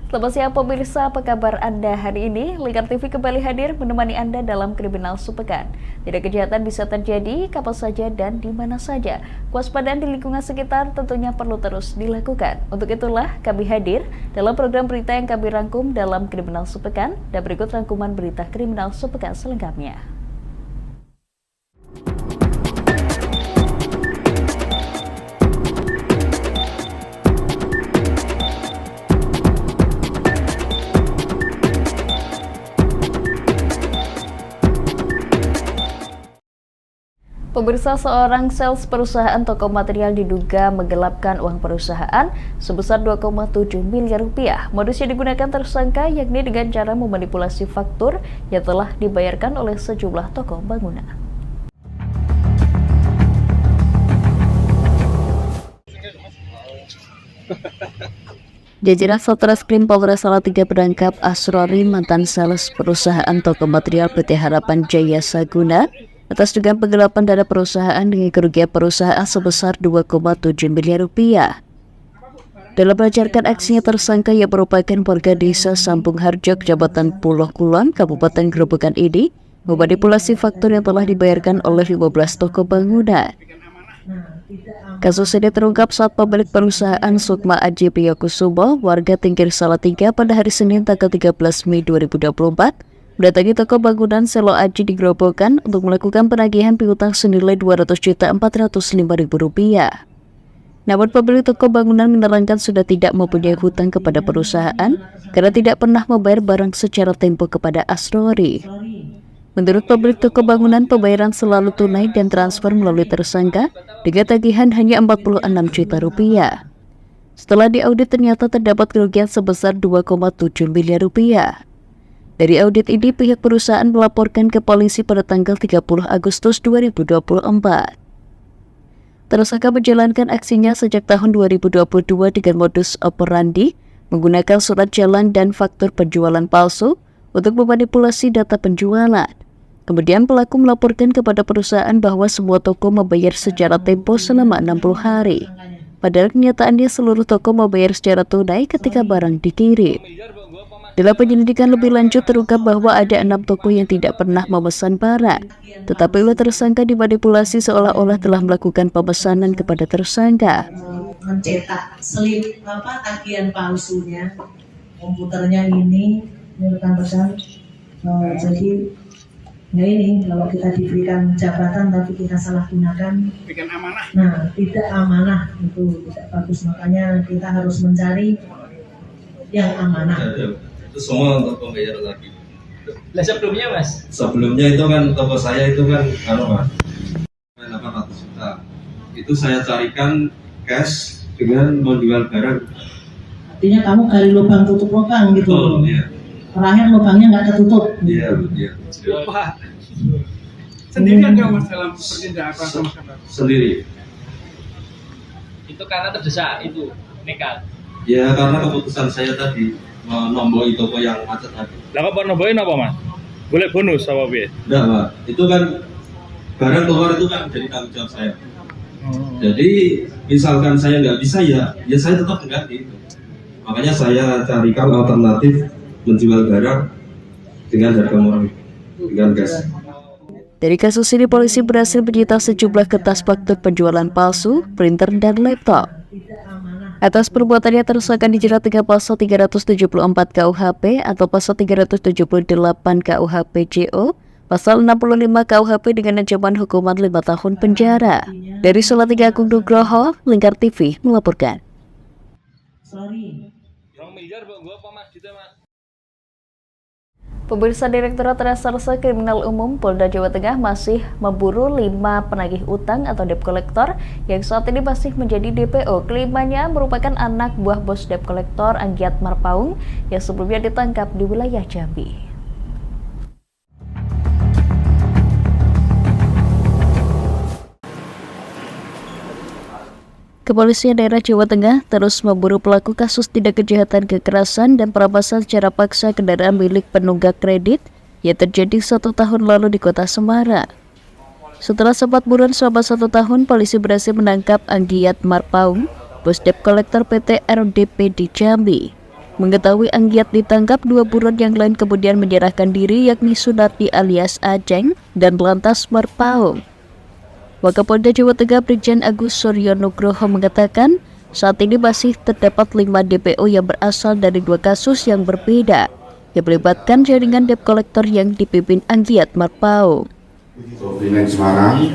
Selamat siang pemirsa, apa kabar Anda hari ini? Lingkar TV kembali hadir menemani Anda dalam Kriminal Sepekan. Tidak kejahatan bisa terjadi kapan saja dan di mana saja. Kewaspadaan di lingkungan sekitar tentunya perlu terus dilakukan. Untuk itulah kami hadir dalam program berita yang kami rangkum dalam Kriminal Sepekan, dan berikut rangkuman berita Kriminal Sepekan selengkapnya. Pemirsa, seorang sales perusahaan toko material diduga menggelapkan uang perusahaan sebesar 2,7 miliar rupiah. Modus yang digunakan tersangka yakni dengan cara memanipulasi faktur yang telah dibayarkan oleh sejumlah toko bangunan. Jajaran Satreskrim Polres Salatiga menangkap Asrori, mantan sales perusahaan toko material PT Harapan Jaya Saguna, atas dugaan penggelapan dana perusahaan dengan kerugian perusahaan sebesar 2,7 miliar rupiah. Dalam melancarkan aksinya, tersangka yang merupakan warga desa Sampung Harjo, Kecamatan Pulau Kulon, Kabupaten Grobogan ini memanipulasi faktur yang telah dibayarkan oleh 15 toko bangunan. Kasus ini terungkap saat pemilik perusahaan Sukma Aji Priyokusumo, warga Tingkir Salatiga, pada hari Senin tanggal 13 Mei 2024 mendatangi toko bangunan Selo Aji di Grobogan untuk melakukan penagihan piutang senilai Rp200.405.000. Namun pemilik toko bangunan menerangkan sudah tidak mempunyai hutang kepada perusahaan karena tidak pernah membayar barang secara tempo kepada Asrori. Menurut pemilik toko bangunan, pembayaran selalu tunai dan transfer melalui tersangka dengan tagihan hanya Rp46 juta. Setelah diaudit, ternyata terdapat kerugian sebesar Rp2,7 miliar. Dari audit ini, pihak perusahaan melaporkan ke polisi pada tanggal 30 Agustus 2024. Tersangka menjalankan aksinya sejak tahun 2022 dengan modus operandi menggunakan surat jalan dan faktur penjualan palsu untuk memanipulasi data penjualan. Kemudian pelaku melaporkan kepada perusahaan bahwa semua toko membayar secara tempo selama 60 hari. Padahal kenyataannya seluruh toko membayar secara tunai ketika barang dikirim. Dalam penyelidikan lebih lanjut, terungkap bahwa ada 6 toko yang tidak pernah memesan barang, tetapi oleh tersangka dimanipulasi seolah-olah telah melakukan pemesanan kepada tersangka. Mencetak slip tagihan palsunya, komputernya ini rekan-rekan. Jadi ya ini, kalau kita diberikan jabatan tapi kita salah gunakan, bikin amanah. Nah, tidak amanah, itu tidak bagus. Makanya kita harus mencari yang amanah. Itu semua untuk pembayaran lagi. Lah sebelumnya Mas? Sebelumnya itu kan toko saya itu kan Mas, 800 juta. Itu saya carikan cash dengan menjual barang. Artinya kamu gali lubang tutup lubang gitu. Oh, iya. Terakhir lubangnya nggak ketutup. Iya. Pak. Sendirian nggak Mas dalam pertindakan sama siapa? Sendiri. Itu karena terdesak itu nekat. Ya karena keputusan saya tadi menomboi toko yang macet tadi. Lah kok nombokin apa Mas? Boleh bonus apa piye? Enggak Pak, itu kan barang keluar itu kan jadi tanggung jawab saya. Jadi misalkan saya nggak bisa ya saya tetap mengganti itu. Makanya saya carikan alternatif menjual barang dengan harga murah, dengan gas. Dari kasus ini, polisi berhasil menyita sejumlah kertas faktur penjualan palsu, printer, dan laptop. Atas perbuatannya, tersangka dijerat dengan pasal 374 KUHP atau pasal 378 KUHP JO, pasal 65 KUHP dengan ancaman hukuman 5 tahun penjara. Dari Salatiga, Agung Nugroho, Lingkar TV melaporkan. Sorry. 2 miliar gua apa Mas gitu Mas? Pemirsa, Direktorat Reserse Kriminal Umum Polda Jawa Tengah masih memburu 5 penagih utang atau debt collector yang saat ini masih menjadi DPO. Kelimanya merupakan anak buah bos debt collector Anggiat Marpaung yang sebelumnya ditangkap di wilayah Jambi. Kepolisian daerah Jawa Tengah terus memburu pelaku kasus tindak kejahatan kekerasan dan perampasan secara paksa kendaraan milik penunggak kredit yang terjadi 1 tahun lalu di Kota Semarang. Setelah sempat buron selama 1 tahun, polisi berhasil menangkap Anggiat Marpaung, bos debt collector PT RDP di Jambi. Mengetahui Anggiat ditangkap, dua buron yang lain kemudian menyerahkan diri, yakni Sunardi alias Ajeng dan Lantas Marpaung. Wakapolda Jawa Tengah Brigjen Agus Suryo Nugroho mengatakan, saat ini masih terdapat 5 DPO yang berasal dari 2 kasus yang berbeda, yang melibatkan jaringan debt collector yang dipimpin Anggiat Marpaung. Di Semarang,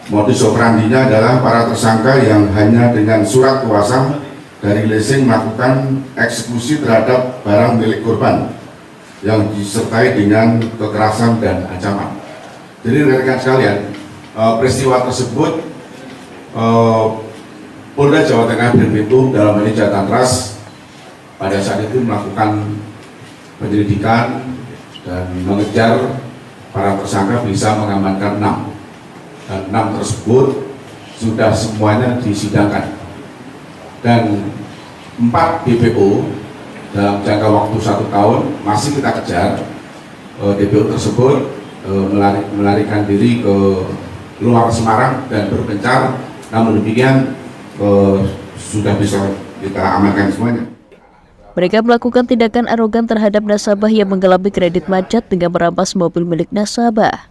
modus operandinya adalah para tersangka yang hanya dengan surat kuasa dari leasing melakukan eksekusi terhadap barang milik korban yang disertai dengan kekerasan dan ancaman. Jadi rekan sekalian, peristiwa tersebut Polda Jawa Tengah Birmingham dalam ini Jatanras pada saat itu melakukan penyelidikan dan mengejar para tersangka, bisa mengamankan 6, dan 6 tersebut sudah semuanya disidangkan, dan 4 DPO dalam jangka waktu 1 tahun masih kita kejar. DPO tersebut melarikan diri ke luar Semarang dan berpencar, namun demikian sudah bisa kita amankan semuanya. Mereka melakukan tindakan arogan terhadap nasabah yang mengalami kredit macet dengan merampas mobil milik nasabah.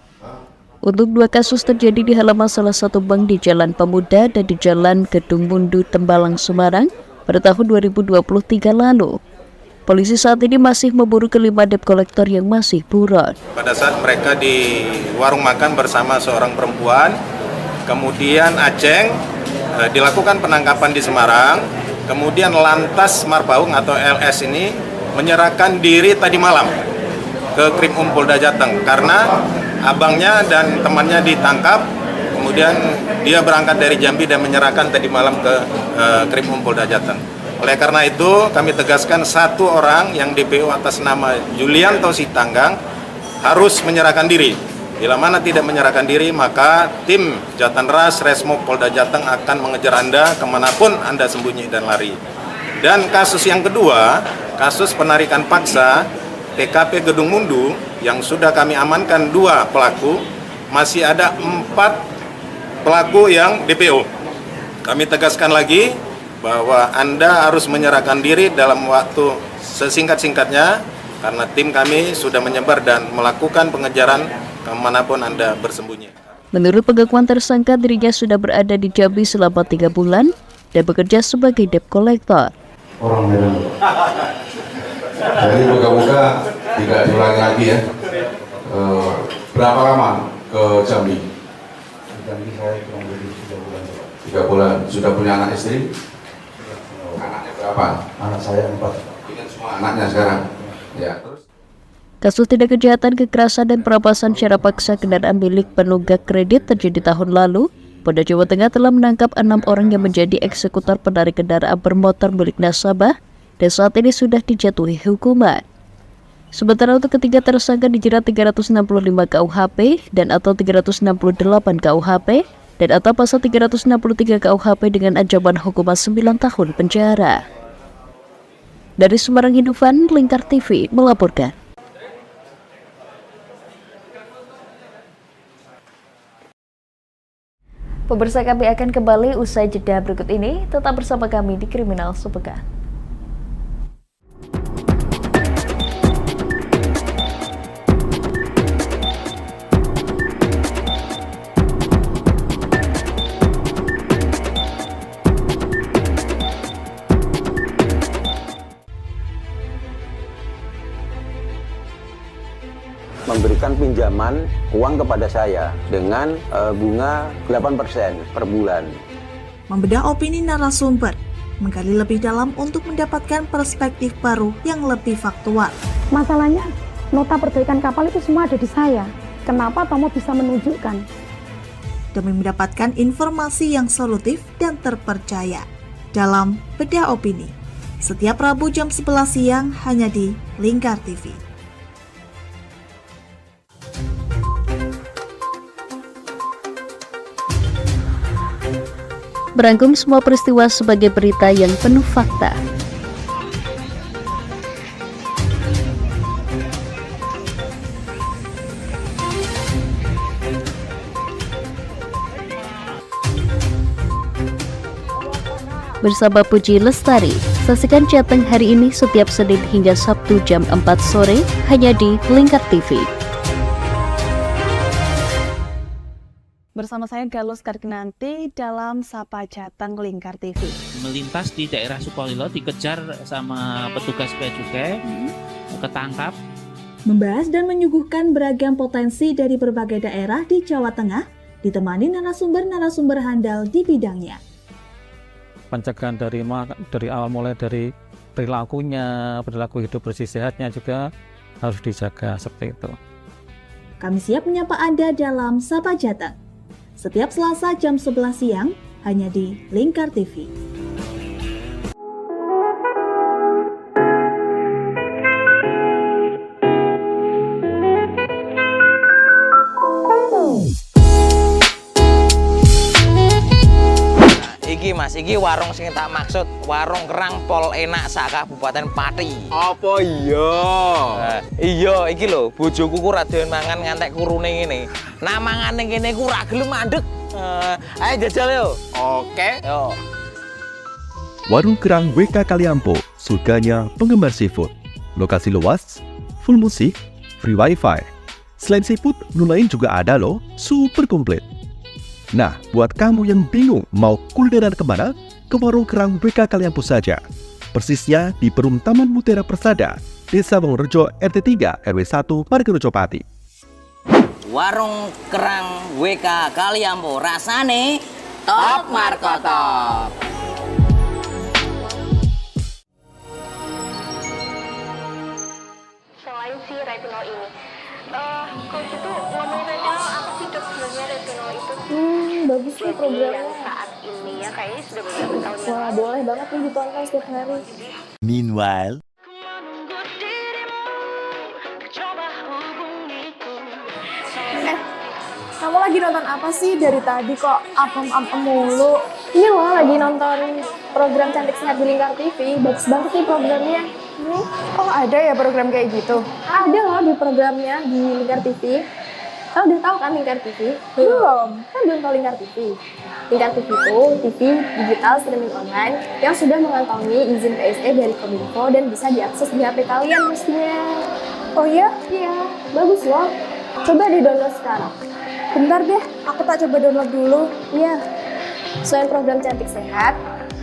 Untuk 2 kasus terjadi di halaman salah satu bank di Jalan Pemuda dan di Jalan Gedung Mundu, Tembalang, Semarang pada tahun 2023 lalu. Polisi saat ini masih memburu kelima debt collector yang masih buron. Pada saat mereka di warung makan bersama seorang perempuan, kemudian Ajeng dilakukan penangkapan di Semarang. Kemudian Lantas Marpaung atau LS ini menyerahkan diri tadi malam ke Krimum Polda Jateng karena abangnya dan temannya ditangkap. Kemudian dia berangkat dari Jambi dan menyerahkan tadi malam ke Krimum Polda Jateng. Oleh karena itu kami tegaskan 1 orang yang DPO atas nama Julianto Sitanggang harus menyerahkan diri. Bila mana tidak menyerahkan diri, maka tim Jatanras Resmo Polda Jateng akan mengejar Anda kemanapun Anda sembunyi dan lari. Dan kasus yang kedua, kasus penarikan paksa TKP Gedung Mundu yang sudah kami amankan 2 pelaku, masih ada 4 pelaku yang DPO. Kami tegaskan lagi bahwa Anda harus menyerahkan diri dalam waktu sesingkat-singkatnya karena tim kami sudah menyebar dan melakukan pengejaran kemanapun Anda bersembunyi. Menurut pengakuan tersangka, dirinya sudah berada di Jambi selama 3 bulan dan bekerja sebagai debt collector. Orang Medan. Jadi moga-moga tidak diulangi lagi ya. Berapa lama ke Jambi? Jambi saya kurang lebih 3 bulan. 3 bulan. Sudah punya anak istri? Anaknya berapa? Anak saya 4. Ingat semua anaknya sekarang. Ya, terus. Kasus tindak kejahatan, kekerasan, dan perampasan secara paksa kendaraan milik penunggak kredit terjadi tahun lalu. Polda Jawa Tengah telah menangkap 6 orang yang menjadi eksekutor penarik kendaraan bermotor milik nasabah dan saat ini sudah dijatuhi hukuman. Sementara untuk ketiga tersangka dijerat 365 KUHP dan atau 368 KUHP dan atau pasal 363 KUHP dengan ancaman hukuman 9 tahun penjara. Dari Semarang, Hinduvan, Lingkar TV melaporkan. Pemirsa, kami akan kembali usai jeda berikut ini. Tetap bersama kami di Kriminal Sepekan. Memberikan pinjaman uang kepada saya dengan bunga 8% per bulan. Membedah opini narasumber, menggali lebih dalam untuk mendapatkan perspektif baru yang lebih faktual. Masalahnya, nota perbaikan kapal itu semua ada di saya. Kenapa Tomo bisa menunjukkan? Demi mendapatkan informasi yang solutif dan terpercaya dalam Bedah Opini. Setiap Rabu jam 11 siang hanya di Lingkar TV. Merangkum semua peristiwa sebagai berita yang penuh fakta. bersama Puji Lestari. Saksikan Jateng hari ini setiap Senin hingga Sabtu jam 4 sore hanya di Lingkar TV. Bersama saya Galus Karkinanti dalam Sapa Jateng Lingkar TV. Melintas di daerah Sukolilo dikejar sama petugas bea cukai, ketangkap. Membahas dan menyuguhkan beragam potensi dari berbagai daerah di Jawa Tengah, ditemani narasumber-narasumber handal di bidangnya. Pencegahan dari awal mulai dari perilaku hidup bersih sehatnya juga harus dijaga seperti itu. Kami siap menyapa Anda dalam Sapa Jateng. Setiap Selasa jam 11 siang hanya di Lingkar TV. Iki Mas, iki warung sing tak maksud, warung kerang pol enak sak Kabupaten Pati. Apa iya? Iya, iki lho, bojoku ku ra doyan mangan ngantek kurune ngene. Nah mangane kene ku ra gelem mandeg. Ayo jajal yo. Oke. Yo. Warung Kerang WK Kaliampo, surganya penggemar seafood. Lokasi luas, full musik, free wifi. Selain seafood, menu lain juga ada loh, super komplit. Nah, buat kamu yang bingung mau kulineran kemana, ke Warung Kerang WK Kaliampo saja. Persisnya di Perum Taman Mutiara Persada, Desa Wongorejo RT 3 RW 1 Margorejo Pati. Warung Kerang WK Kaliampo, rasane top markotop. Selain si retinol ini, kalau gitu ngomongin retinol, apa sih dok sebenarnya retinol itu? Bagus nih programnya. Yang saat ini ya kayaknya sudah beberapa tahun yang Wah, boleh banget nih ditonton setiap hari. Meanwhile, Kamu lagi nonton apa sih dari tadi kok apem-apem mulu? Ini loh lagi nonton program Cantik Sehat di Lingkar TV. Bagus banget nih programnya. Oh ada ya program kayak gitu? Ada loh di programnya di Lingkar TV. Kamu udah tahu kan Lingkar TV? Belum. Kan belum tahu Lingkar TV. Lingkar TV itu TV digital streaming online yang sudah mengantongi izin PSE dari Kominfo dan bisa diakses di HP kalian mestinya. Oh iya? Iya, bagus loh. Coba di-download sekarang. Bentar deh, aku tak coba download dulu. Iya. Selain program Cantik Sehat,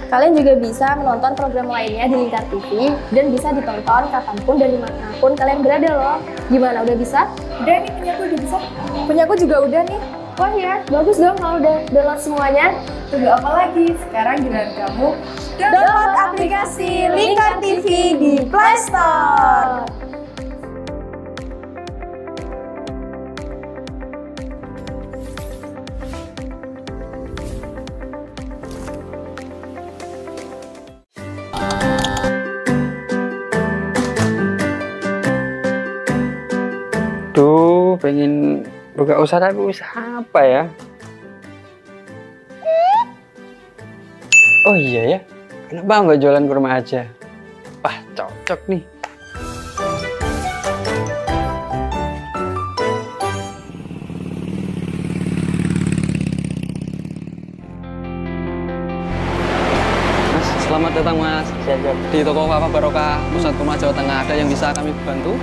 kalian juga bisa menonton program lainnya di Lingkar TV dan bisa ditonton kapanpun dan dimanapun kalian berada loh. Gimana, udah bisa? Udah nih, punyaku udah bisa. Punyaku juga udah nih. Wah ya, bagus dong kalau udah download semuanya. Tunggu apa lagi? Sekarang giliran kamu download aplikasi Lingkar TV di Play Store. Duh, pengen buka usaha tapi usaha apa ya? Oh iya ya, kenapa nggak jualan kurma aja? Wah, cocok nih. Selamat datang Mas. Di toko Papa Barokah Pusat Kurma Jawa Tengah ada yang bisa kami bantu?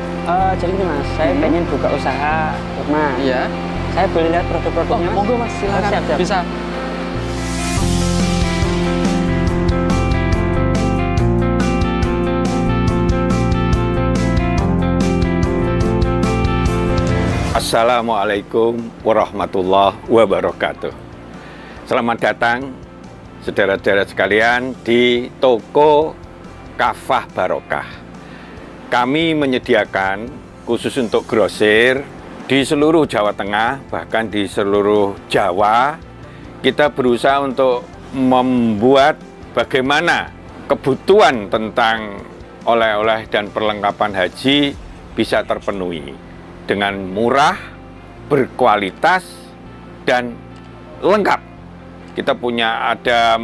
Jadi gini Mas, saya pengen buka usaha kurma. Iya. Saya boleh lihat produk-produknya Mas? Monggo Mas, silakan. Siap. Bisa. Assalamualaikum warahmatullahi wabarakatuh. Selamat datang saudara-saudara sekalian di toko Kafah Barokah. Kami menyediakan khusus untuk grosir di seluruh Jawa Tengah, bahkan di seluruh Jawa. Kita berusaha untuk membuat bagaimana kebutuhan tentang oleh-oleh dan perlengkapan haji bisa terpenuhi dengan murah, berkualitas, dan lengkap. Kita punya ada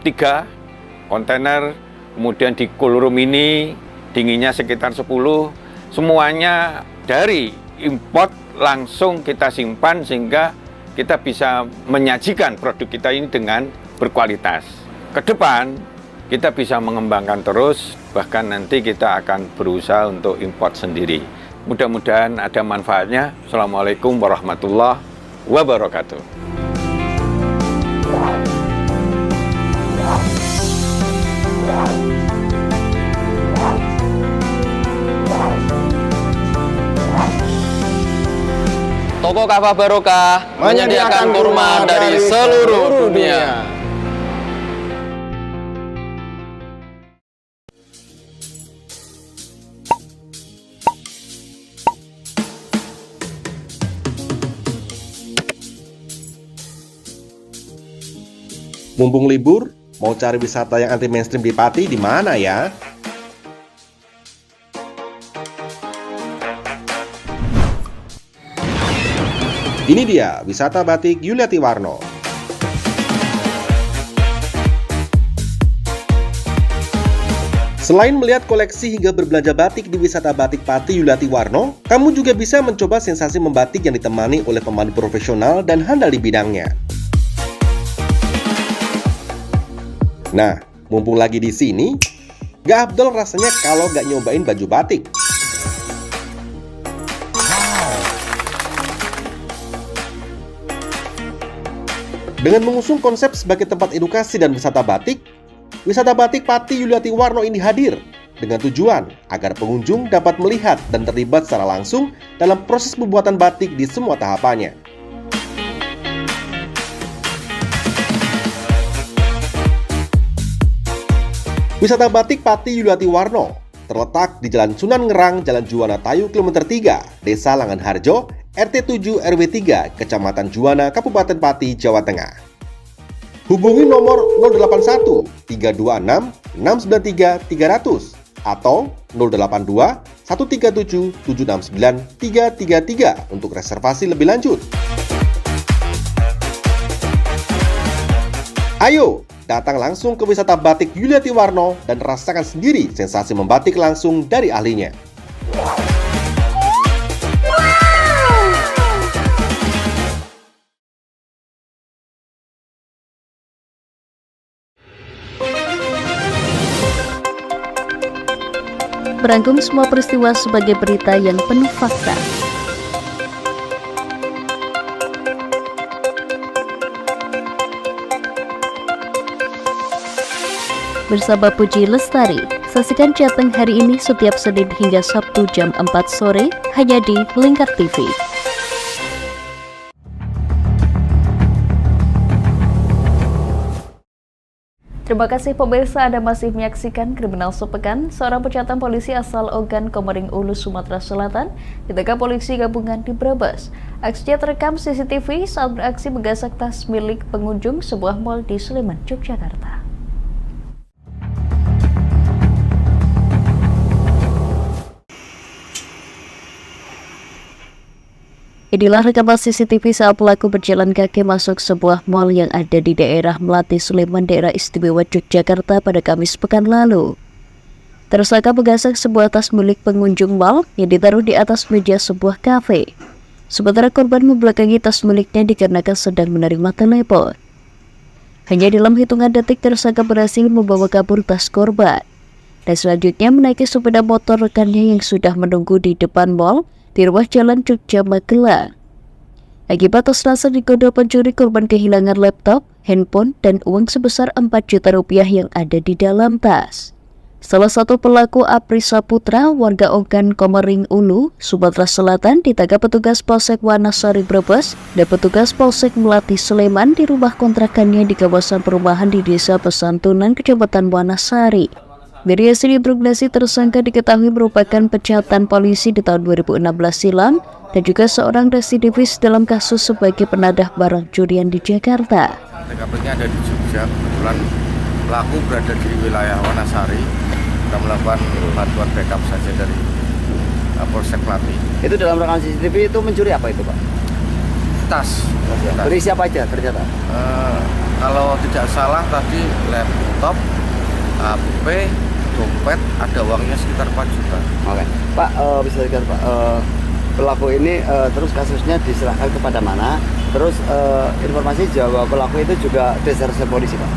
3 kontainer, kemudian di cool room ini dinginnya sekitar 10, semuanya dari import langsung kita simpan sehingga kita bisa menyajikan produk kita ini dengan berkualitas. Ke depan kita bisa mengembangkan terus, bahkan nanti kita akan berusaha untuk import sendiri. Mudah-mudahan ada manfaatnya. Assalamualaikum warahmatullahi wabarakatuh. Toko Kafah Barokah menyediakan kurma dari seluruh dunia. Mumpung libur, mau cari wisata yang anti mainstream di Pati di mana ya? Ini dia, wisata batik Yuliati Warno. Selain melihat koleksi hingga berbelanja batik di wisata batik Pati Yuliati Warno, kamu juga bisa mencoba sensasi membatik yang ditemani oleh pemandu profesional dan handal di bidangnya. Nah, mumpung lagi di sini, gak afdol rasanya kalau gak nyobain baju batik. Dengan mengusung konsep sebagai tempat edukasi dan wisata batik Pati Yuliati Warno ini hadir dengan tujuan agar pengunjung dapat melihat dan terlibat secara langsung dalam proses pembuatan batik di semua tahapannya. Wisata batik Pati Yuliati Warno terletak di Jalan Sunan Ngerang, Jalan Juwana Tayu, Kilometer 3, Desa Langanharjo, RT 7 RW 3, Kecamatan Juwana, Kabupaten Pati, Jawa Tengah. Hubungi nomor 081 326 693 300 atau 082 137 769 333 untuk reservasi lebih lanjut. Ayo, datang langsung ke wisata batik Yuliati Warno dan rasakan sendiri sensasi membatik langsung dari ahlinya. Merangkum semua peristiwa sebagai berita yang penuh fakta. Bersama Puji Lestari, saksikan Jateng hari ini setiap Senin hingga Sabtu jam 4 sore hanya di Lingkar TV. Terima kasih pemirsa, Anda masih menyaksikan Kriminal Sepekan. Seorang pecantan polisi asal Ogan, Komering Ulu, Sumatera Selatan ditangkap polisi gabungan di Brebes. Aksinya terekam CCTV saat beraksi menggasak tas milik pengunjung sebuah mal di Sleman, Yogyakarta. Inilah rekaman CCTV saat pelaku berjalan kaki masuk sebuah mal yang ada di daerah Melati, Sleman, daerah istimewa Yogyakarta pada Kamis pekan lalu. Tersangka menggasak sebuah tas milik pengunjung mal yang ditaruh di atas meja sebuah kafe. Sementara korban membelakangi tas miliknya dikarenakan sedang menerima telepon. Hanya dalam hitungan detik tersangka berhasil membawa kabur tas korban. Dan selanjutnya menaiki sepeda motor rekannya yang sudah menunggu di depan mal di ruas Jalan Jogja Magelang. Akibat tas ransel digodol pencuri, korban kehilangan laptop, handphone, dan uang sebesar 4 juta rupiah yang ada di dalam tas. Salah satu pelaku, Apri Saputra, warga Ogan, Komering Ulu, Sumatera Selatan, ditangkap petugas Polsek Wanasari Brebes dan petugas Polsek Melati Sleman di rumah kontrakannya di kawasan perumahan di Desa Pesantunan, Kecamatan Wanasari. Dari hasil interogasi, tersangka diketahui merupakan pecantan polisi di tahun 2016 silam dan juga seorang residivis dalam kasus sebagai penadah barang curian di Jakarta. TKP-nya ada di Jogja, kebetulan pelaku berada di wilayah Wanasari. Kita melakukan bantuan backup saja dari Polsek Melati. Itu dalam rekaman CCTV itu mencuri apa itu, Pak? Tas. Berisi apa aja ternyata? Kalau tidak salah tadi laptop, HP, dompet, ada uangnya sekitar 4 juta. Oke, Pak, bisa dikatakan Pak, pelaku ini terus kasusnya diserahkan kepada mana? Terus informasi bahwa pelaku itu juga diserahkan polisi, Pak?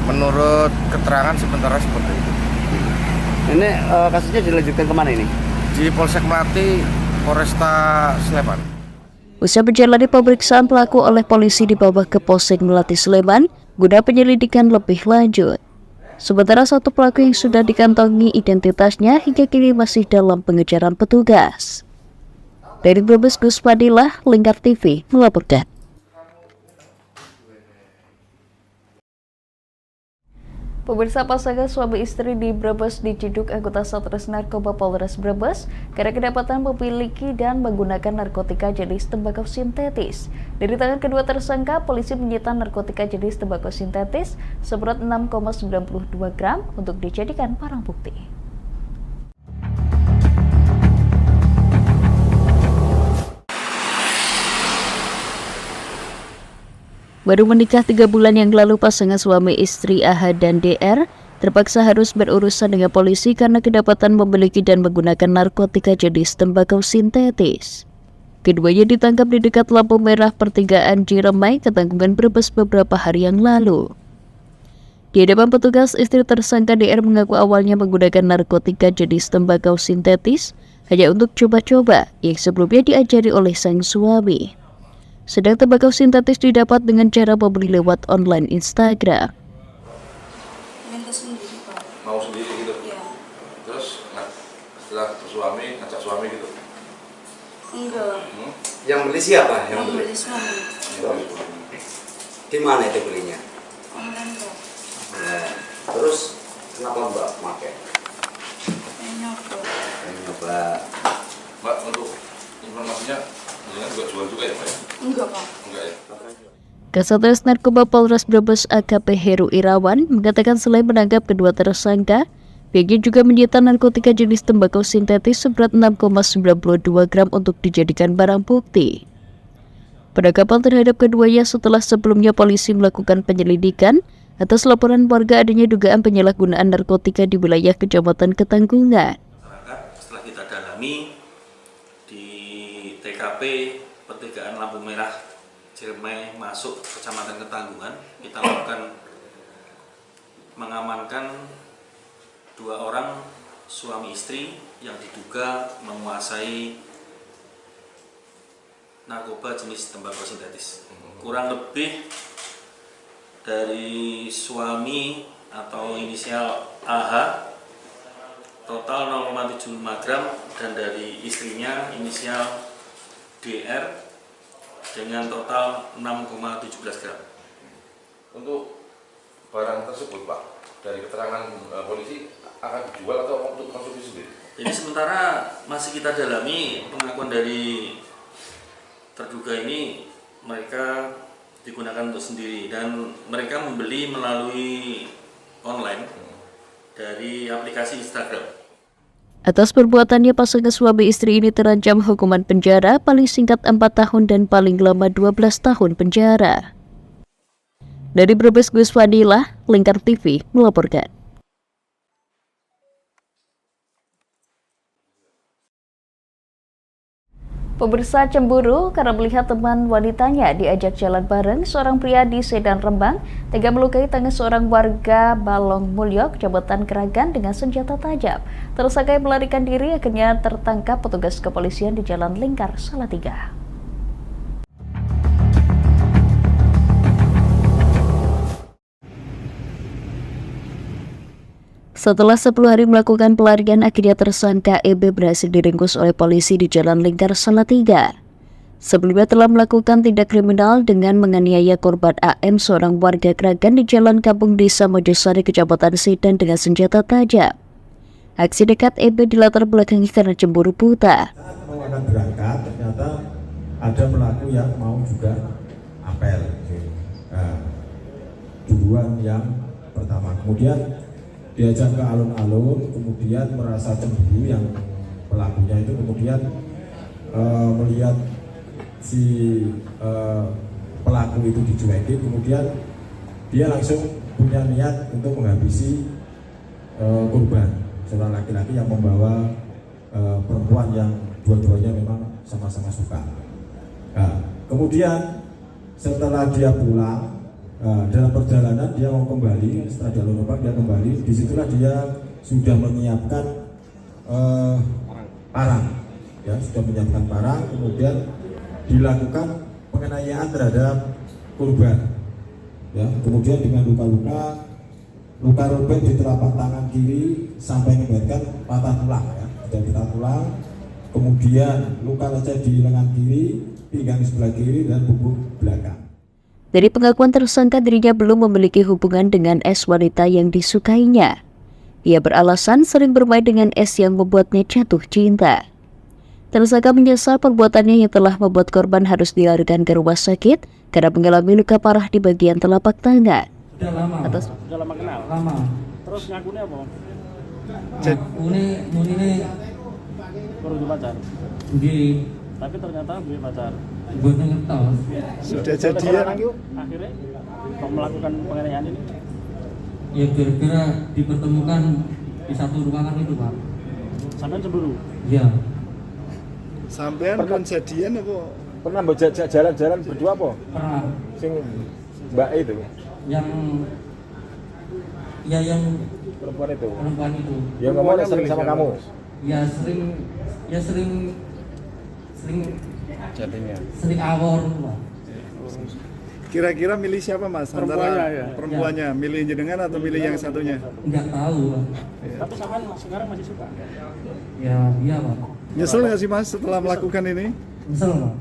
Menurut keterangan sementara seperti itu. Ini kasusnya dilanjutkan kemana ini? Di Polsek Melati, Polresta Sleman. Usai menjalani pemeriksaan pelaku oleh polisi dibawa ke Polsek Melati Sleman guna penyelidikan lebih lanjut. Sementara satu pelaku yang sudah dikantongi identitasnya hingga kini masih dalam pengejaran petugas. Dari Brebes, Gus Fadilah, Lingkar TV melaporkan. Pemirsa, pasangan suami istri di Brebes diciduk anggota Satres Narkoba Polres Brebes karena kedapatan memiliki dan menggunakan narkotika jenis tembakau sintetis. Dari tangan kedua tersangka, polisi menyita narkotika jenis tembakau sintetis seberat 6,92 gram untuk dijadikan barang bukti. Baru menikah 3 bulan yang lalu, pasangan suami istri AH dan DR terpaksa harus berurusan dengan polisi karena kedapatan memiliki dan menggunakan narkotika jenis tembakau sintetis. Keduanya ditangkap di dekat lampu merah pertigaan Ciremai, Ketanggungan, Brebes beberapa hari yang lalu. Di hadapan petugas, istri tersangka DR mengaku awalnya menggunakan narkotika jenis tembakau sintetis hanya untuk coba-coba yang sebelumnya diajari oleh sang suami. Sedang tembakau sintetis didapat dengan cara membeli lewat online Instagram. Mau sendiri gitu? Iya. Terus setelah suami, ngajak suami gitu? Enggak. Yang beli siapa? Yang beli suami. Di mana itu belinya? Online kok. Nah, terus kenapa Mbak pakai? Nyoba. Mbak, untuk informasinya juga jual juga ya Pak? Enggak Pak. Enggak ya? Kasatgas Narkoba Polres Brebes AKP Heru Irawan mengatakan selain menangkap kedua tersangka, pihaknya juga menyita narkotika jenis tembakau sintetis seberat 6,92 gram untuk dijadikan barang bukti. Penangkapan terhadap keduanya setelah sebelumnya polisi melakukan penyelidikan atas laporan warga adanya dugaan penyalahgunaan narkotika di wilayah Kecamatan Ketanggungan. Setelah kita dalami di TKP pertigaan lampu merah Ciremai masuk Kecamatan Ketanggungan, kita lakukan mengamankan 2 orang suami istri yang diduga menguasai narkoba jenis tembakau sintetis. Kurang lebih dari suami atau inisial AH total 0,75 gram dan dari istrinya inisial DR dengan total 6,17 gram. Untuk barang tersebut Pak, dari keterangan polisi akan dijual atau untuk konsumsi sendiri? Jadi sementara masih kita dalami pengakuan dari terduga ini, mereka digunakan untuk sendiri dan mereka membeli melalui online dari aplikasi Instagram. Atas perbuatannya, pasangan suami istri ini terancam hukuman penjara paling singkat 4 tahun dan paling lama 12 tahun penjara. Dari Brebes, Gus Fadilah, Lingkar TV melaporkan. Pemirsa cemburu karena melihat teman wanitanya diajak jalan bareng, seorang pria di Sedan Rembang tega melukai tangan seorang warga Balong Mulyo, Kecamatan Keragan dengan senjata tajam. Tersangka yang melarikan diri akhirnya tertangkap petugas kepolisian di Jalan Lingkar, Salatiga. Setelah 10 hari melakukan pelarian, akhirnya tersangka EB berhasil diringkus oleh polisi di Jalan Lingkar, Salatiga. Sebelumnya telah melakukan tindak kriminal dengan menganiaya korban AM, seorang warga Keragan di Jalan Kampung Desa Mojosari, Kecamatan Sedan dengan senjata tajam. Aksi dekat EB dilatar belakangi karena cemburu buta. Mau akan berangkat, ternyata ada pelaku yang mau juga apel. Nah, duluan yang pertama, kemudian diajak ke alun-alun, kemudian merasa cemburu yang pelakunya itu kemudian melihat si pelaku itu dicuekin, kemudian dia langsung punya niat untuk menghabisi korban, seorang laki-laki yang membawa perempuan yang dua-duanya memang sama-sama suka. Nah, kemudian setelah dia pulang, dalam perjalanan dia mau kembali, setelah jalur lubang dia kembali, disitulah dia sudah menyiapkan parang, ya sudah menyiapkan parang, kemudian dilakukan penganiayaan terhadap korban, ya kemudian dengan luka robek di telapak tangan kiri sampai menyebabkan patah tulang, ya sudah patah tulang, kemudian luka lecet di lengan kiri, pinggang sebelah kiri dan punggung belakang. Dari pengakuan tersangka, dirinya belum memiliki hubungan dengan S wanita yang disukainya. Ia beralasan sering bermain dengan S yang membuatnya jatuh cinta. Tersangka menyesal perbuatannya yang telah membuat korban harus dilarikan ke rumah sakit karena mengalami luka parah di bagian telapak tangan. Udah lama. Udah lama kenal? Lama. Terus ngakunya apa? Muni Baru pacar? di Tapi ternyata punya pacar. buat ngertos. Sudah jadian? Akhirnya kok melakukan penganiayaan ini? Ya gara-gara dipertemukan di satu ruangan itu, Pak. Sampai cemburu? Iya. Sampean pernah jadian apa? Pernah jalan-jalan berdua apa? Pernah. Sing Mbak itu? Yang Perempuan itu? Perempuan itu. Yang ngomongnya sering sama kamu? Ya sering jadinya. Sering awor, Pak. Kira-kira milih siapa Mas? Perempuannya, ya. Perempuannya, milih jenengan atau milih yang satunya? Enggak tahu, Pak. Tapi sampai sekarang masih suka? Ya, iya, Pak. Nyesel nggak sih Mas setelah melakukan ini? Nyesel, Pak.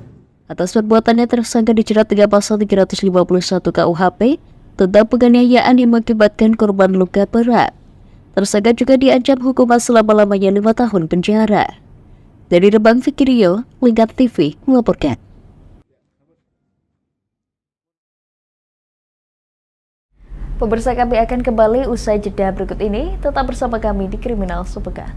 Atas perbuatannya, tersangka dijerat dengan pasal 351 KUHP tentang penganiayaan yang mengakibatkan korban luka berat. Tersangka juga diancam hukuman selama-lamanya 5 tahun penjara. Dari Rembang, Fikirio, Lingkar TV melaporkan. Pemirsa, kami akan kembali usai jeda berikut ini. Tetap bersama kami di Kriminal Sepekan.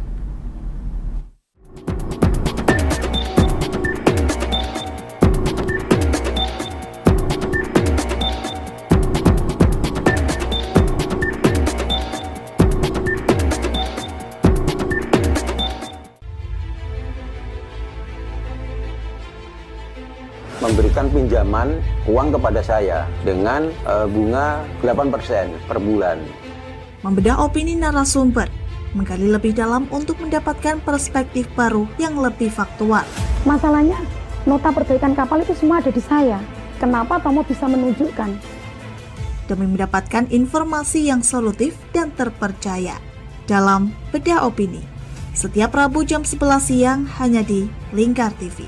Memberikan pinjaman uang kepada saya dengan bunga 8% per bulan. Membedah opini narasumber, menggali lebih dalam untuk mendapatkan perspektif baru yang lebih faktual. Masalahnya, nota perbaikan kapal itu semua ada di saya. Kenapa Tomo bisa menunjukkan? Demi mendapatkan informasi yang solutif dan terpercaya. Dalam Bedah Opini, setiap Rabu jam 11 siang hanya di Lingkar TV.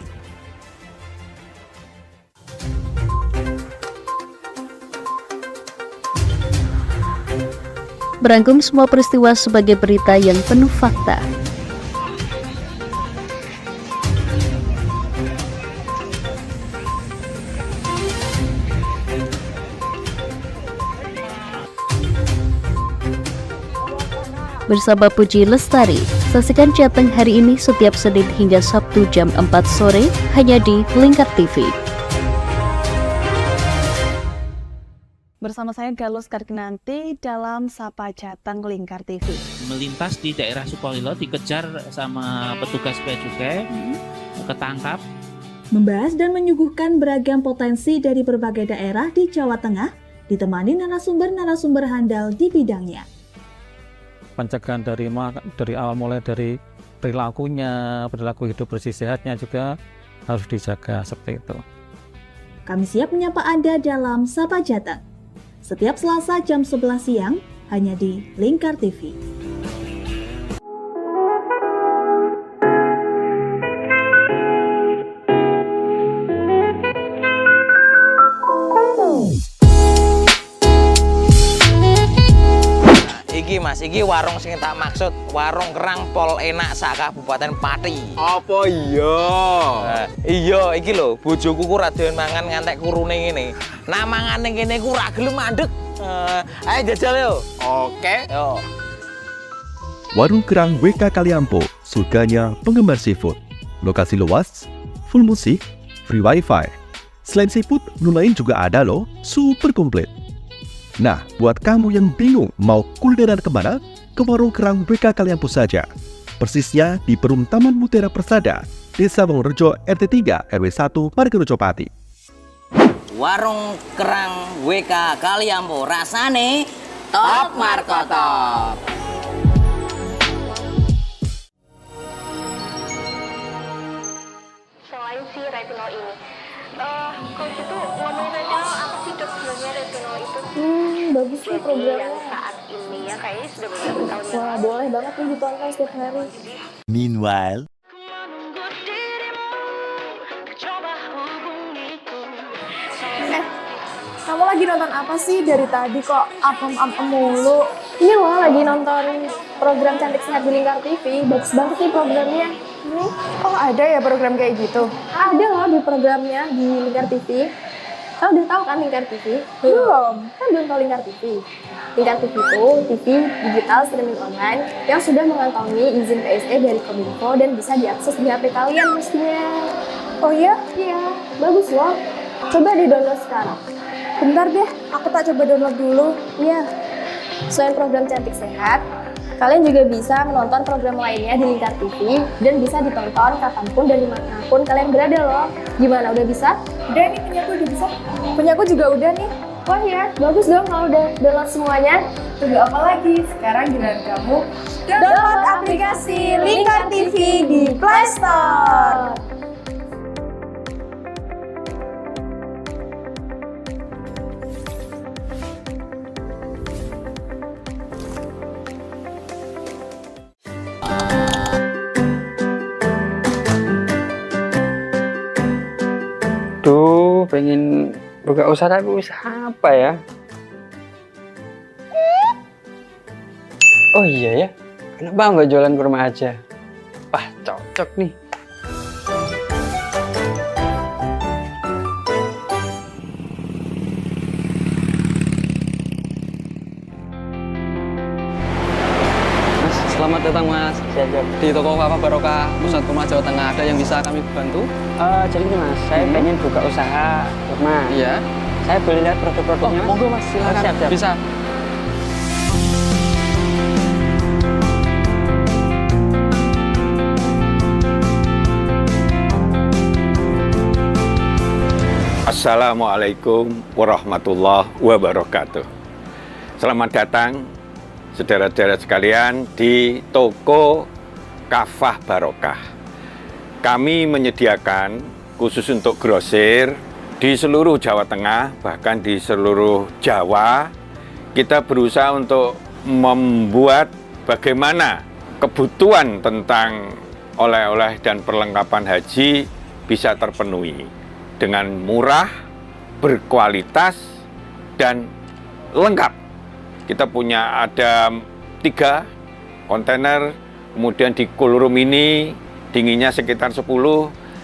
Merangkum semua peristiwa sebagai berita yang penuh fakta. Bersama Puji Lestari, saksikan Jateng hari ini setiap Senin hingga Sabtu jam 4 sore hanya di Lingkar TV. Bersama saya Galus Karginanti dalam Sapa Jateng Lingkar TV. Melintas di daerah Sukolilo dikejar sama petugas bea cukai, ketangkap. Membahas dan menyuguhkan beragam potensi dari berbagai daerah di Jawa Tengah, ditemani narasumber-narasumber handal di bidangnya. Pencegahan dari awal mulai dari perilakunya, perilaku hidup bersih sehatnya juga harus dijaga seperti itu. Kami siap menyapa Anda dalam Sapa Jateng. Setiap Selasa jam 11 siang hanya di Lingkar TV. Iki Mas, iki warung sing tak maksud, warung kerang pol enak sak Kabupaten Pati. Apa iya? Iya, iki lho, bojoku ku ra doyan mangan ngantek kurune ngene. Nah mangane kene ku ra gelem mandeg. Ayo jajal yo. Oke. Yo. Warung Kerang WK Kaliampo, surganya penggemar seafood. Lokasi luas, full musik, free wifi. Selain seafood, menu lain juga ada loh, super komplit. Nah, buat kamu yang bingung mau kulineran kemana, ke Warung Kerang WK Kaliampo saja. Persisnya di Perum Taman Mutiara Persada, Desa Wongorejo RT 3 RW 1 Margarejo Pati. Warung Kerang WK Kaliampo, rasane top markotop. Selain si retinol ini, coach itu ngomong retinol apa sih dok sebenarnya retinol itu? Bagus nih programnya. Yang saat ini ya kayaknya sudah beberapa tahun yang Wah, boleh banget nih ditonton setiap hari. Meanwhile, Kamu lagi nonton apa sih dari tadi kok apem-apem mulu? Ini loh lagi nonton program Cantik Sehat di Lingkar TV. Bagus banget nih programnya. Oh ada ya program kayak gitu? Ada loh di programnya di Lingkar TV. Kamu udah tahu kan Lingkar TV? Belum. Kan belum tahu Lingkar TV. Lingkar TV itu TV digital streaming online yang sudah mengantongi izin PSE dari Kominfo dan bisa diakses di HP kalian mestinya. Oh iya? Iya, bagus loh. Coba di-download sekarang. Bentar deh, aku tak coba download dulu. Iya. Selain program Cantik Sehat, kalian juga bisa menonton program lainnya di Lingkar TV dan bisa ditonton kapanpun dan dimanapun kalian berada loh. Gimana, udah bisa? Udah nih, punyaku udah bisa. Punyaku juga udah nih. Oh iya, bagus dong kalau udah download semuanya. Tunggu apa lagi? Sekarang giliran kamu download aplikasi Lingkar TV di Play Store. Duh, pengen buka usaha tapi usaha apa ya? Oh iya ya, kenapa nggak jualan kurma aja? Wah, cocok nih. Selamat datang Mas. Di toko Papa Barokah Pusat Kurma Jawa Tengah, ada yang bisa kami bantu? Jadi gini Mas, saya pengen buka usaha kurma. Iya. Saya boleh lihat produk-produknya? Monggo Mas, silakan. Siap. Bisa. Assalamualaikum warahmatullahi wabarakatuh. Selamat datang saudara-saudara sekalian di toko Kafah Barokah. Kami menyediakan khusus untuk grosir di seluruh Jawa Tengah, bahkan di seluruh Jawa. Kita berusaha untuk membuat bagaimana kebutuhan tentang oleh-oleh dan perlengkapan haji bisa terpenuhi dengan murah, berkualitas, dan lengkap. Kita punya ada 3 kontainer, kemudian di cool room ini dinginnya sekitar 10,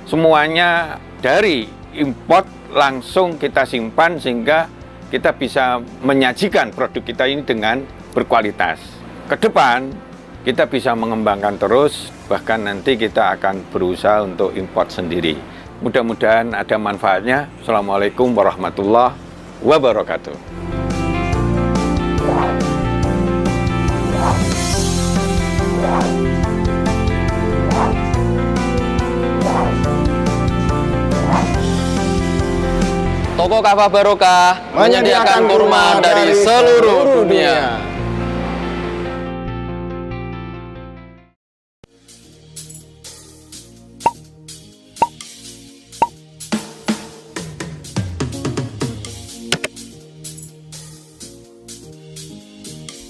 semuanya dari import langsung kita simpan sehingga kita bisa menyajikan produk kita ini dengan berkualitas. Ke depan kita bisa mengembangkan terus, bahkan nanti kita akan berusaha untuk import sendiri. Mudah-mudahan ada manfaatnya. Assalamualaikum warahmatullahi wabarakatuh. Toko Kafah Barokah menyediakan kurma dari seluruh dunia.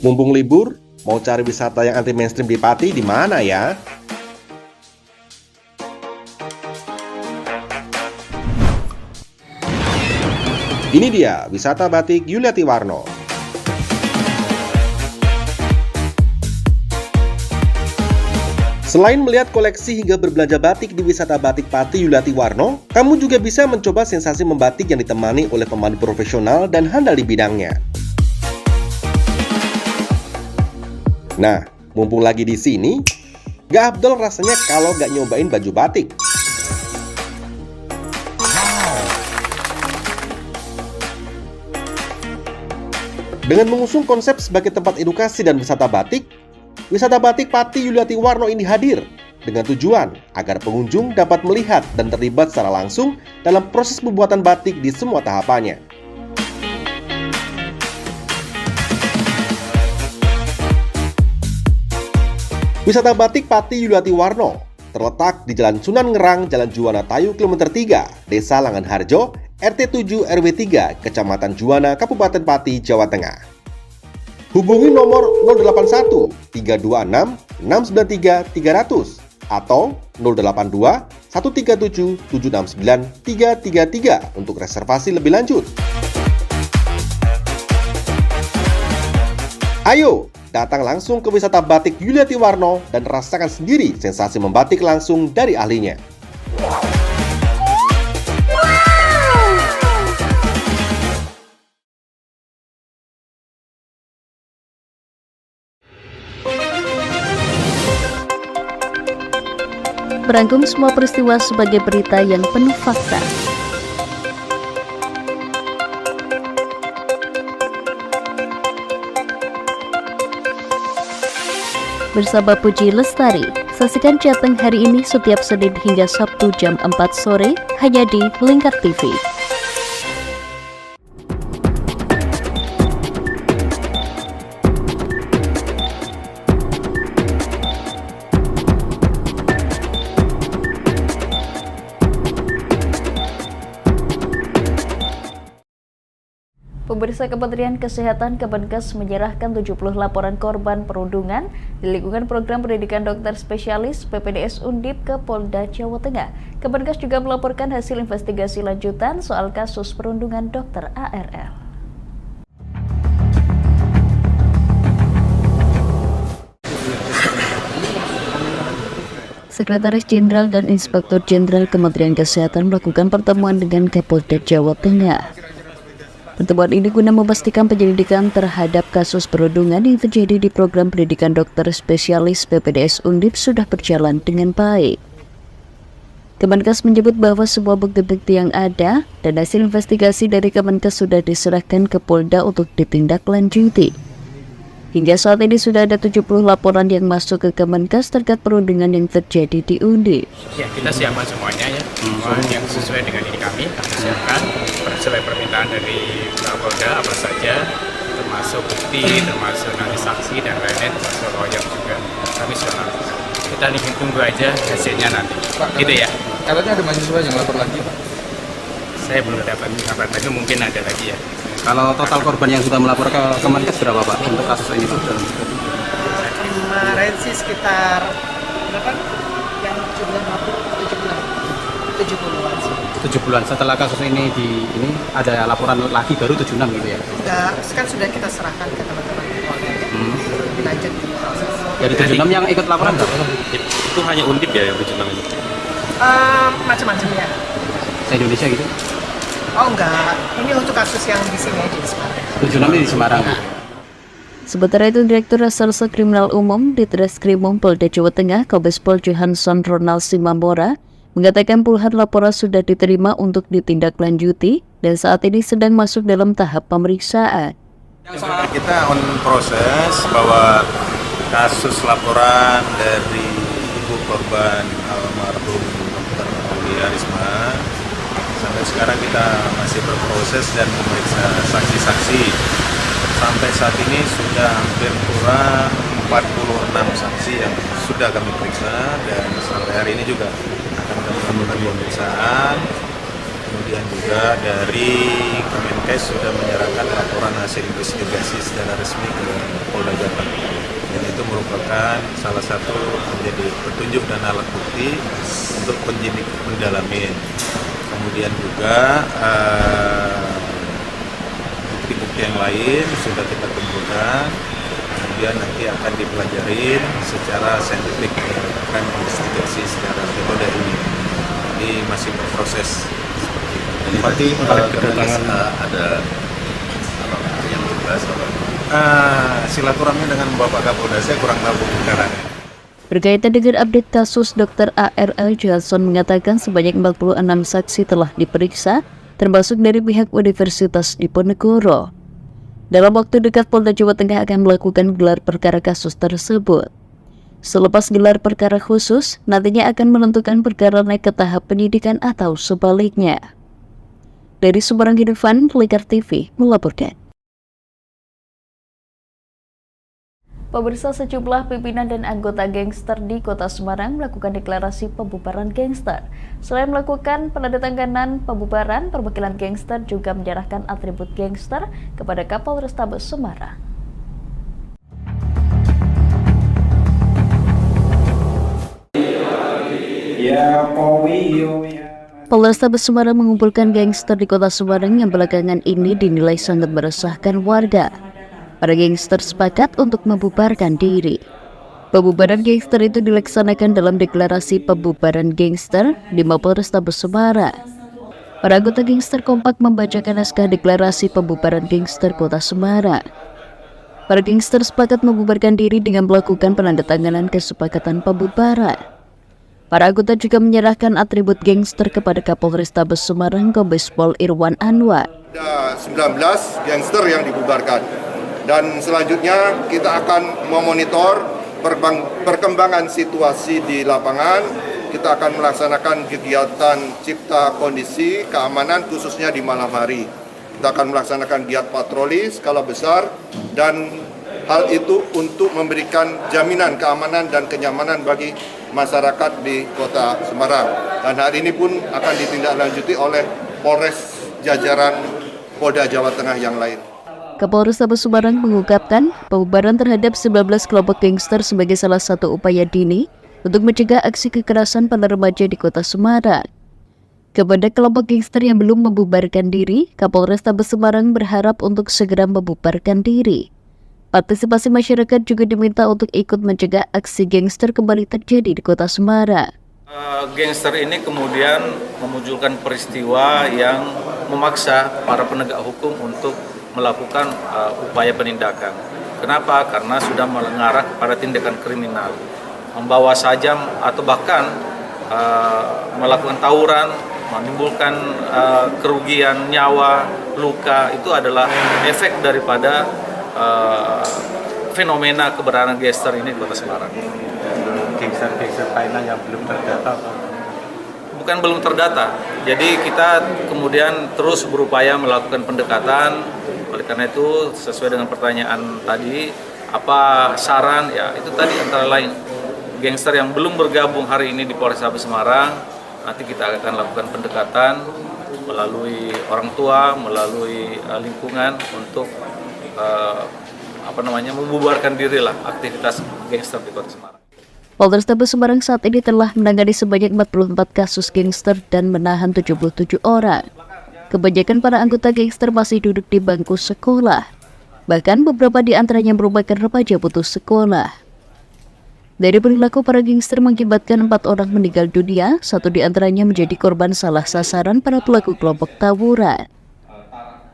Mumpung libur, mau cari wisata yang anti mainstream di Pati di mana ya? Ini dia, wisata batik Yuliati Warno. Selain melihat koleksi hingga berbelanja batik di wisata batik Pati Yuliati Warno, kamu juga bisa mencoba sensasi membatik yang ditemani oleh pemandu profesional dan handal di bidangnya. Nah, mumpung lagi di sini, gak afdol rasanya kalau gak nyobain baju batik. Dengan mengusung konsep sebagai tempat edukasi dan wisata batik Pati Yuliati Warno ini hadir dengan tujuan agar pengunjung dapat melihat dan terlibat secara langsung dalam proses pembuatan batik di semua tahapannya. Wisata Batik Pati Yuliati Warno terletak di Jalan Sunan Ngerang, Jalan Juwana Tayu, Kilometer 3, Desa Langan Harjo, RT 7 RW 3, Kecamatan Juwana, Kabupaten Pati, Jawa Tengah. Hubungi nomor 081 326 693 300 atau 082 137 769 333 untuk reservasi lebih lanjut. Ayo, datang langsung ke wisata batik Yuliati Warno dan rasakan sendiri sensasi membatik langsung dari ahlinya. Merangkum semua peristiwa sebagai berita yang penuh fakta. Bersama Puji Lestari, saksikan Jateng hari ini setiap Senin hingga Sabtu jam 4 sore hanya di Lingkar TV. Pemirsa, Kementerian Kesehatan Kemenkes menyerahkan 70 laporan korban perundungan di lingkungan program pendidikan dokter spesialis PPDS Undip ke Polda Jawa Tengah. Kemenkes juga melaporkan hasil investigasi lanjutan soal kasus perundungan dokter ARL. Sekretaris Jenderal dan Inspektur Jenderal Kementerian Kesehatan melakukan pertemuan dengan Kapolda Jawa Tengah. Pertemuan ini guna memastikan penyelidikan terhadap kasus perundungan yang terjadi di program pendidikan dokter spesialis PPDS Undip sudah berjalan dengan baik. Kemenkes menyebut bahwa semua bukti-bukti yang ada dan hasil investigasi dari Kemenkes sudah diserahkan ke Polda untuk ditindaklanjuti. Hingga saat ini sudah ada 70 laporan yang masuk ke Kemenkes terkait perundungan yang terjadi di Undip. Ya, kita siapkan semuanya ya, semua yang sesuai dengan ini kami siapkan sesuai permintaan dari Polda apa saja, termasuk bukti, termasuk nanti saksi dan lain-lain, termasuk lawyer juga kami sudah lakukan. Kita tunggu aja hasilnya nanti. Pak, gitu ya. Katanya ada mahasiswa yang lapor lagi, Pak. Saya belum dapat kabar, tapi mungkin ada lagi ya. Kalau total korban yang sudah melapor ke Kemenkes berapa, Pak, untuk kasus ini? Kemarin sih sekitar berapa? Yang 70-an sih. 70-an. Setelah kasus ini ada laporan lagi baru 76 gitu ya? Enggak, kan sudah kita serahkan ke teman-teman Polda. Dilanjut proses. Dari 76 yang ikut laporan enggak? Itu hanya Undip ya yang 76 ini? Macam-macam ya. Se-Indonesia gitu? Oh enggak, ini untuk kasus yang di sini aja di Semarang. 76 di Semarang. Sementara itu, Direktur Reserse Kriminal Umum Ditreskrimum Polda Jawa Tengah, Kombes Pol Johansson Ronald Simambora, mengatakan puluhan laporan sudah diterima untuk ditindaklanjuti dan saat ini sedang masuk dalam tahap pemeriksaan. Kita on proses bahwa kasus laporan dari ibu korban almarhum Dr. Aulia Risma sampai sekarang kita masih berproses dan memeriksa saksi-saksi. Sampai saat ini sudah hampir kurang 46 saksi yang sudah kami periksa dan sampai hari ini juga akan kami lakukan pemeriksaan. Kemudian juga dari Kemenkes sudah menyerahkan laporan hasil investigasi secara resmi ke Polda Jateng. Dan itu merupakan salah satu menjadi petunjuk dan alat bukti untuk penyidik mendalami. Kemudian juga bukti-bukti yang lain sudah kita kumpulkan, kemudian nanti akan dipelajari secara saintifik, dilakukan investigasi secara metode ini. Jadi masih berproses. Berarti kedatangan ada yang dibahas apa? Silaturahmi dengan Bapak Kapolda saya kurang tahu perkaranya. Berkaitan dengan update kasus Dr. ARL, Johansson mengatakan sebanyak 46 saksi telah diperiksa, termasuk dari pihak Universitas Diponegoro. Dalam waktu dekat, Polda Jawa Tengah akan melakukan gelar perkara kasus tersebut. Selepas gelar perkara khusus, nantinya akan menentukan perkara naik ke tahap penyidikan atau sebaliknya. Dari Semarang, Hidufan, Lingkar TV melaporkan. Pemirsa, sejumlah pimpinan dan anggota gangster di Kota Semarang melakukan deklarasi pembubaran gangster. Selain melakukan penandatanganan pembubaran, perwakilan gangster juga menyerahkan atribut gangster kepada Kapolrestabes Semarang. Polrestabes Semarang mengumpulkan gangster di Kota Semarang yang belakangan ini dinilai sangat meresahkan warga. Para gangster sepakat untuk membubarkan diri. Pembubaran gangster itu dilaksanakan dalam deklarasi pembubaran gangster di Mapolrestabes Semarang. Para anggota gangster kompak membacakan naskah deklarasi pembubaran gangster Kota Semarang. Para gangster sepakat membubarkan diri dengan melakukan penandatanganan kesepakatan pembubaran. Para anggota juga menyerahkan atribut gangster kepada Kapolrestabes Semarang Kombes Pol Irwan Anwar. Ada 19 gangster yang dibubarkan. Dan selanjutnya kita akan memonitor perkembangan situasi di lapangan. Kita akan melaksanakan kegiatan cipta kondisi keamanan khususnya di malam hari. Kita akan melaksanakan giat patroli skala besar dan hal itu untuk memberikan jaminan keamanan dan kenyamanan bagi masyarakat di Kota Semarang. Dan hari ini pun akan ditindaklanjuti oleh Polres jajaran Polda Jawa Tengah yang lain. Kapolrestabes Semarang mengungkapkan pembubaran terhadap 19 kelompok gangster sebagai salah satu upaya dini untuk mencegah aksi kekerasan pada remaja di Kota Semarang. Kepada kelompok gangster yang belum membubarkan diri, Kapolrestabes Semarang berharap untuk segera membubarkan diri. Partisipasi masyarakat juga diminta untuk ikut mencegah aksi gangster kembali terjadi di Kota Semarang. Gangster ini kemudian memunculkan peristiwa yang memaksa para penegak hukum untuk melakukan upaya penindakan. Kenapa? Karena sudah mengarah kepada tindakan kriminal, membawa sajam atau bahkan melakukan tawuran, menimbulkan kerugian nyawa, luka. Itu adalah efek daripada fenomena keberadaan gangster ini di Kota Semarang. Gangster lainnya yang belum terdata? Bukan belum terdata. Jadi kita kemudian terus berupaya melakukan pendekatan. Oleh karena itu, sesuai dengan pertanyaan tadi, apa saran? Ya, itu tadi antara lain gangster yang belum bergabung hari ini di Polrestabes Semarang, nanti kita akan lakukan pendekatan melalui orang tua, melalui lingkungan untuk membubarkan diri lah aktivitas gangster di Kota Semarang. Polrestabes Semarang saat ini telah menangani sebanyak 44 kasus gangster dan menahan 77 orang. Kebanyakan para anggota gangster masih duduk di bangku sekolah. Bahkan beberapa di antaranya merupakan remaja putus sekolah. Dari perilaku para gangster mengakibatkan 4 orang meninggal dunia, 1 di antaranya menjadi korban salah sasaran para pelaku kelompok tawuran.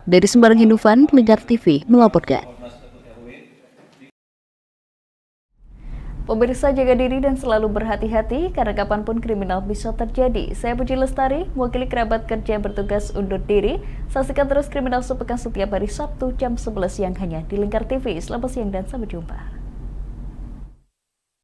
Dari Semarang, Hidufan, Lingkar TV melaporkan. Pemirsa, jaga diri dan selalu berhati-hati karena kapanpun kriminal bisa terjadi. Saya Puji Lestari, mewakili kerabat kerja yang bertugas undur diri. Saksikan terus Kriminal Sepekan setiap hari Sabtu jam 11 siang hanya di Lingkar TV. Selamat siang dan sampai jumpa.